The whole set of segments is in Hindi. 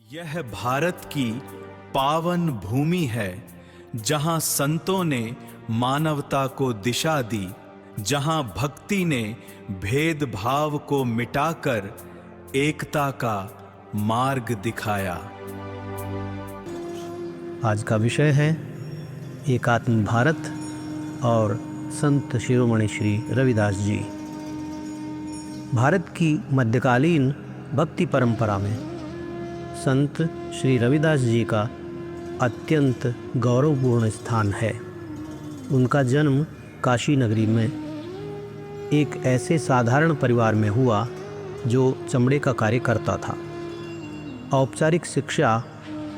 यह भारत की पावन भूमि है, जहां संतों ने मानवता को दिशा दी, जहां भक्ति ने भेदभाव को मिटाकर एकता का मार्ग दिखाया। आज का विषय है एकात्म भारत और संत शिरोमणि श्री रविदास जी। भारत की मध्यकालीन भक्ति परंपरा में संत श्री रविदास जी का अत्यंत गौरवपूर्ण स्थान है। उनका जन्म काशी नगरी में एक ऐसे साधारण परिवार में हुआ जो चमड़े का कार्य करता था। औपचारिक शिक्षा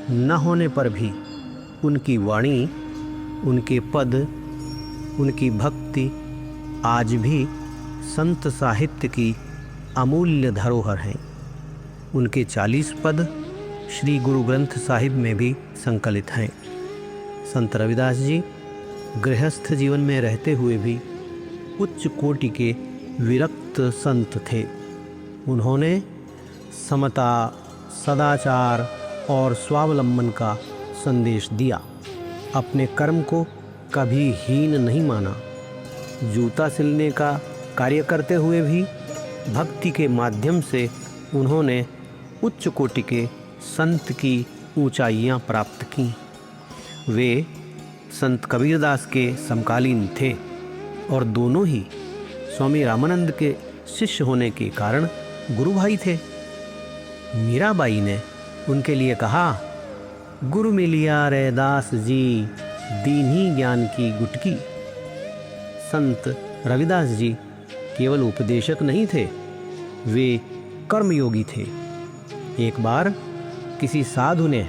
न होने पर भी उनकी वाणी, उनके पद, उनकी भक्ति आज भी संत साहित्य की अमूल्य धरोहर हैं। उनके 40 पद श्री गुरु ग्रंथ साहिब में भी संकलित हैं। संत रविदास जी गृहस्थ जीवन में रहते हुए भी उच्च कोटि के विरक्त संत थे। उन्होंने समता, सदाचार और स्वावलंबन का संदेश दिया। अपने कर्म को कभी हीन नहीं माना। जूता सिलने का कार्य करते हुए भी भक्ति के माध्यम से उन्होंने उच्च कोटि के संत की ऊंचाइयां प्राप्त की। वे संत कबीरदास के समकालीन थे और दोनों ही स्वामी रामानंद के शिष्य होने के कारण गुरु भाई थे। मीराबाई ने उनके लिए कहा, गुरु मिलिया रैदास जी, दीन्ही ज्ञान की गुटकी। संत रविदास जी केवल उपदेशक नहीं थे, वे कर्मयोगी थे। एक बार किसी साधु ने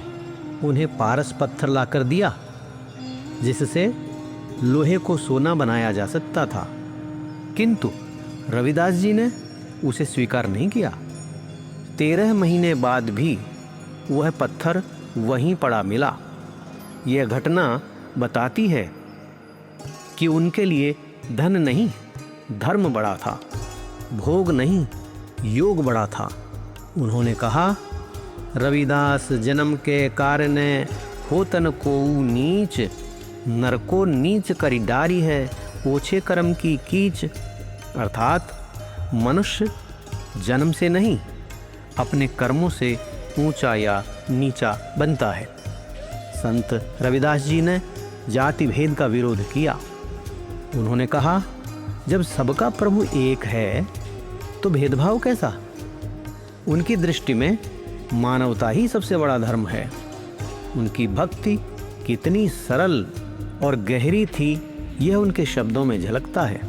उन्हें पारस पत्थर लाकर दिया, जिससे लोहे को सोना बनाया जा सकता था, किंतु रविदास जी ने उसे स्वीकार नहीं किया। 13 महीने बाद भी वह पत्थर वहीं पड़ा मिला। यह घटना बताती है कि उनके लिए धन नहीं, धर्म बड़ा था, भोग नहीं, योग बड़ा था। उन्होंने कहा, रविदास जन्म के कारण होतन को नीच, नर को नीच करी डारी है, ओछे कर्म की कीच। अर्थात मनुष्य जन्म से नहीं, अपने कर्मों से ऊंचा या नीचा बनता है। संत रविदास जी ने जाति भेद का विरोध किया। उन्होंने कहा, जब सबका प्रभु एक है तो भेदभाव कैसा। उनकी दृष्टि में मानवता ही सबसे बड़ा धर्म है। उनकी भक्ति कितनी सरल और गहरी थी, यह उनके शब्दों में झलकता है।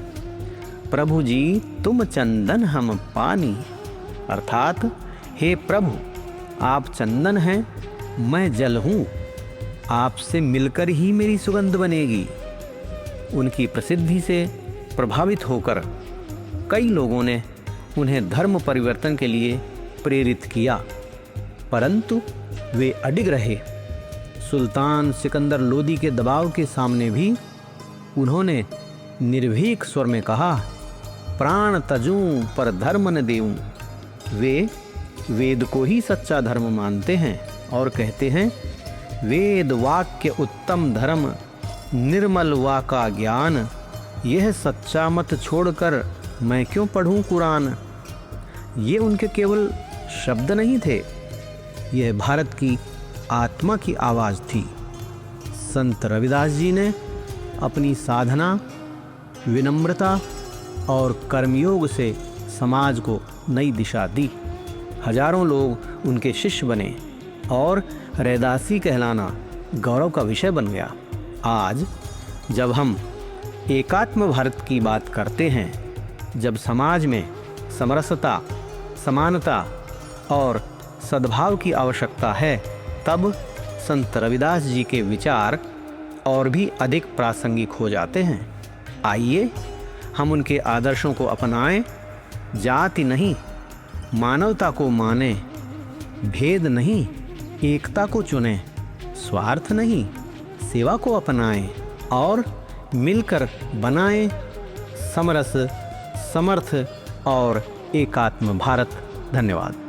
प्रभु जी तुम चंदन हम पानी, अर्थात हे प्रभु आप चंदन हैं, मैं जल हूँ, आपसे मिलकर ही मेरी सुगंध बनेगी। उनकी प्रसिद्धि से प्रभावित होकर कई लोगों ने उन्हें धर्म परिवर्तन के लिए प्रेरित किया, परंतु वे अडिग रहे। सुल्तान सिकंदर लोदी के दबाव के सामने भी उन्होंने निर्भीक स्वर में कहा, प्राण तजूं पर धर्म न देऊं। वे वेद को ही सच्चा धर्म मानते हैं और कहते हैं, वेद वाक्य उत्तम धर्म, निर्मल वाका ज्ञान, यह सच्चा मत छोड़कर मैं क्यों पढ़ूं कुरान। ये उनके केवल शब्द नहीं थे, यह भारत की आत्मा की आवाज़ थी। संत रविदास जी ने अपनी साधना, विनम्रता और कर्मयोग से समाज को नई दिशा दी। हजारों लोग उनके शिष्य बने और रैदासी कहलाना गौरव का विषय बन गया। आज जब हम एकात्म भारत की बात करते हैं, जब समाज में समरसता, समानता और सद्भाव की आवश्यकता है, तब संत रविदास जी के विचार और भी अधिक प्रासंगिक हो जाते हैं। आइए हम उनके आदर्शों को अपनाएं, जाति नहीं मानवता को माने, भेद नहीं एकता को चुनें, स्वार्थ नहीं सेवा को अपनाएं और मिलकर बनाएं समरस, समर्थ और एकात्म भारत। धन्यवाद।